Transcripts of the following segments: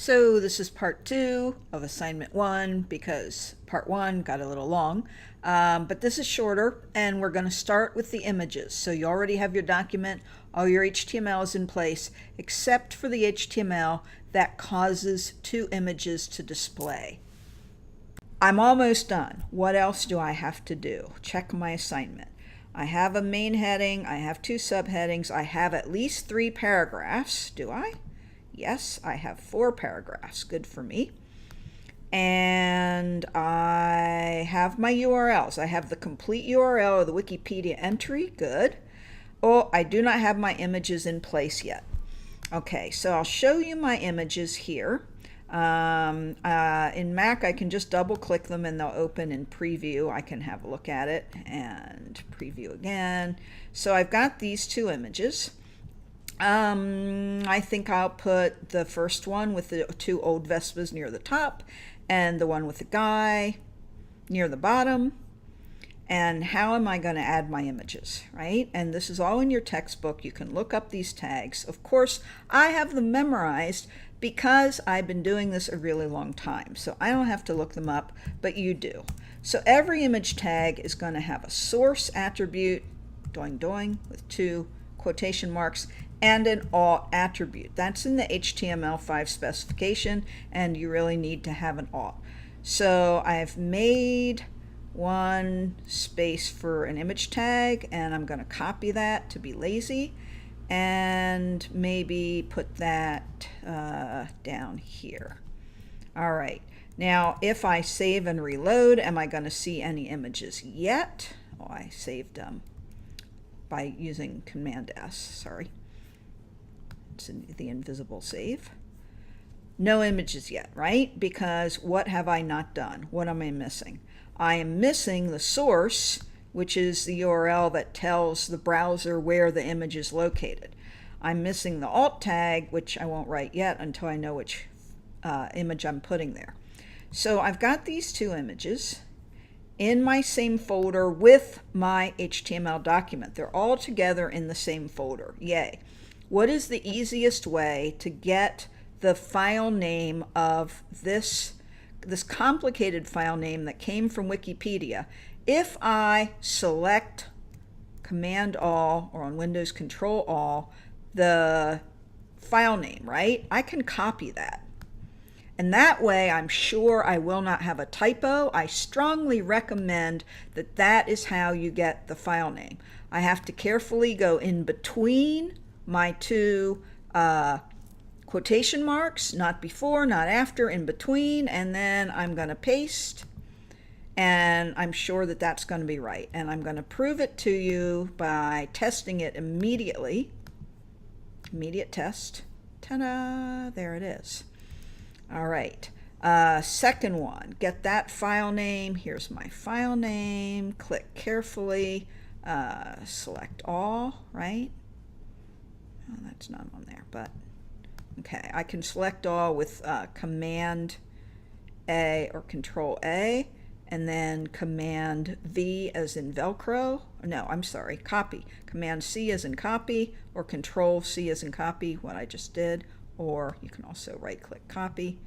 So this is part 2 of assignment 1 because part 1 got a little long, but this is shorter and we're going to start with the images. So you already have your document, all your HTML is in place except for the HTML that causes 2 images to display. I'm almost done. What else do I have to do? Check my assignment. I have a main heading, I have 2 subheadings, I have at least 3 paragraphs, do I? Yes, I have 4 paragraphs. Good for me. And I have my URLs. I have the complete URL of the Wikipedia entry. Good. Oh, I do not have my images in place yet. Okay, so I'll show you my images here. In Mac, I can just double click them and they'll open in preview. I can have a look at it and preview again. So I've got these 2 images. I think I'll put the first one with the 2 old Vespas near the top and the one with the guy near the bottom. And how am I going to add my images, right? And this is all in your textbook. You can look up these tags. Of course, I have them memorized because I've been doing this a really long time. So I don't have to look them up, but you do. So every image tag is going to have a source attribute, doing, with 2 quotation marks, and an alt attribute. That's in the HTML5 specification, and you really need to have an alt. So I've made 1 space for an image tag, and I'm going to copy that to be lazy, and maybe put that down here. All right. Now, if I save and reload, am I going to see any images yet? Oh, I saved them by using Command S, sorry. It's in the invisible save. No images yet, right? Because what have I not done? What am I missing? I am missing the source, which is the URL that tells the browser where the image is located. I'm missing the alt tag, which I won't write yet until I know which image I'm putting there. So I've got these 2 images in my same folder with my HTML document. They're all together in the same folder. Yay. What is the easiest way to get the file name of this complicated file name that came from Wikipedia? If I select Command All, or on Windows Control All, the file name, right? I can copy that. And that way I'm sure I will not have a typo. I strongly recommend that that is how you get the file name. I have to carefully go in between my 2 quotation marks, not before, not after, in between, and then I'm going to paste, and I'm sure that that's going to be right. And I'm going to prove it to you by testing it immediately. Immediate test. Ta-da! There it is. All right. Second one, get that file name. Here's my file name. Click carefully. Select all, right? Oh, that's not on there, but okay. I can select all with Command A or Control A, and then Command V as in Velcro. No, I'm sorry, copy. Command C as in copy, or Control C as in copy, what I just did. Or you can also right-click copy.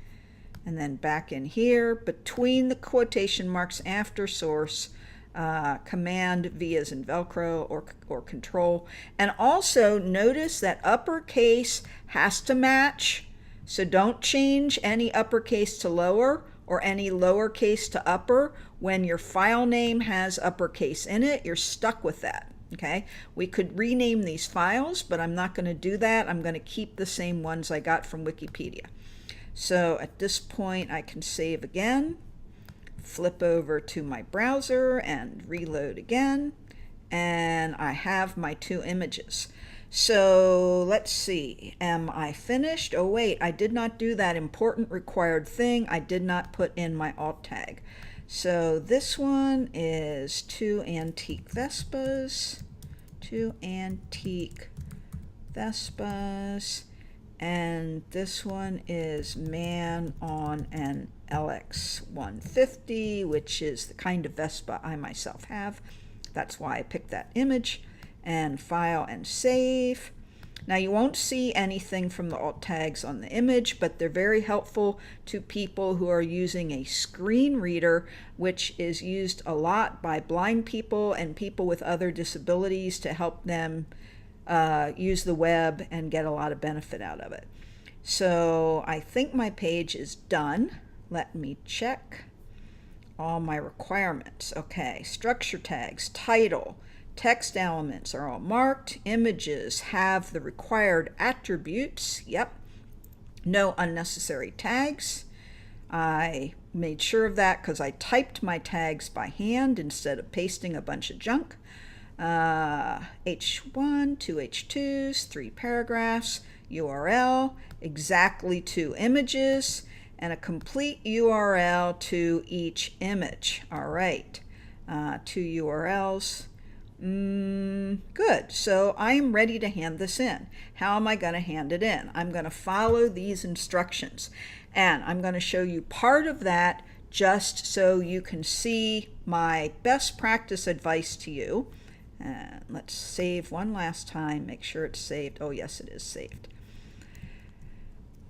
And then back in here, between the quotation marks after source, Command V as in Velcro or Control. And also notice that uppercase has to match. So don't change any uppercase to lower or any lowercase to upper. When your file name has uppercase in it, you're stuck with that. Okay, we could rename these files, but I'm not going to do that. I'm going to keep the same ones I got from Wikipedia. So at this point, I can save again, flip over to my browser and reload again, and I have my 2 images. So let's see, am I finished? Oh wait, I did not do that important required thing. I did not put in my alt tag. So this one is 2 antique Vespas, 2 antique Vespas, and this one is man on an LX 150, which is the kind of Vespa I myself have. That's why I picked that image, and file and save. Now you won't see anything from the alt tags on the image, but they're very helpful to people who are using a screen reader, which is used a lot by blind people and people with other disabilities to help them use the web and get a lot of benefit out of it. So I think my page is done. Let me check all my requirements. Okay, structure tags, title, text elements are all marked. Images have the required attributes. Yep. No unnecessary tags. I made sure of that because I typed my tags by hand instead of pasting a bunch of junk. H1, 2 H2s, 3 paragraphs, URL, exactly 2 images, and a complete URL to each image. All right, 2 URLs. Good. So I am ready to hand this in. How am I going to hand it in? I'm going to follow these instructions, and I'm going to show you part of that just so you can see my best practice advice to you. And let's save one last time, make sure it's saved. Oh yes, it is saved.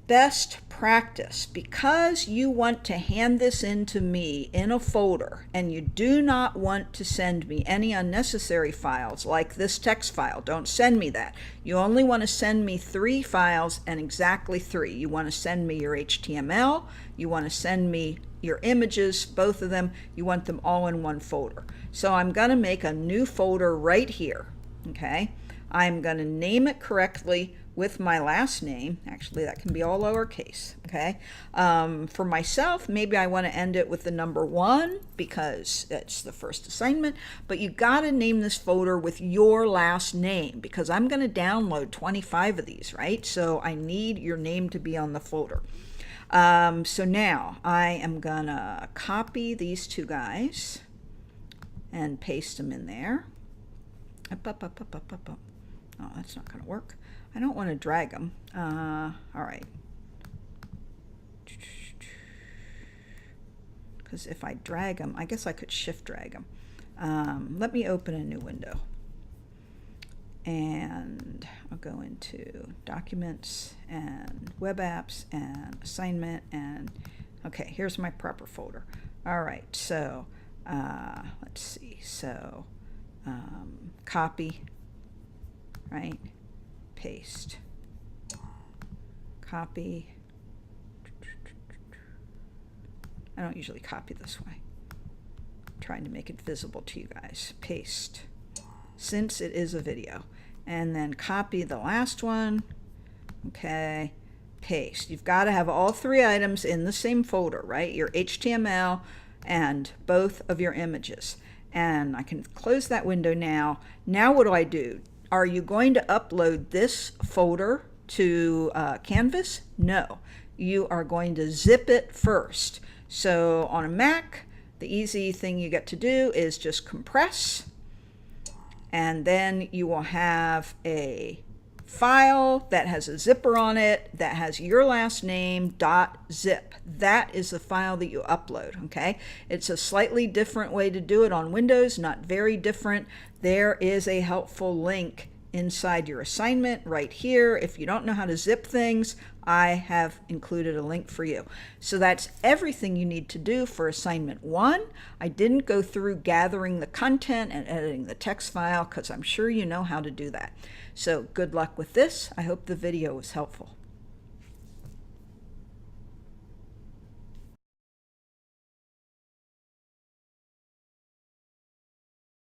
Best practice, because you want to hand this in to me in a folder and you do not want to send me any unnecessary files like this text file. Don't send me that. You only want to send me 3 files, and exactly 3. You want to send me your HTML, you want to send me your images, both of them. You want them all in one folder. So I'm going to make a new folder right here. Okay, I'm going to name it correctly with my last name. Actually, that can be all lowercase. Okay, for myself, maybe I want to end it with the number 1 because it's the first assignment, but you got to name this folder with your last name because I'm going to download 25 of these, right? So I need your name to be on the folder. So now I am gonna copy these 2 guys and paste them in there. Oh, that's not gonna work. I don't want to drag them. All right. Because if I drag them, I guess I could shift drag them. Let me open a new window. And I'll go into documents and web apps and assignment, and okay, here's my proper folder. All right, so let's see. So copy, right? Paste. Copy. I don't usually copy this way. I'm trying to make it visible to you guys. Paste. Since it is a video, and then copy the last one. Okay, paste. You've got to have all 3 items in the same folder, right? Your HTML and both of your images. And I can close that window now. Now what do I do? Are you going to upload this folder to Canvas? No, you are going to zip it first. So on a Mac, the easy thing you get to do is just compress, and then you will have a file that has a zipper on it that has your last name .zip. That is the file that you upload. Okay, it's a slightly different way to do it on Windows, not very different. There is a helpful link inside your assignment right here. If you don't know how to zip things, I have included a link for you. So that's everything you need to do for assignment 1. I didn't go through gathering the content and editing the text file because I'm sure you know how to do that. So good luck with this. I hope the video was helpful.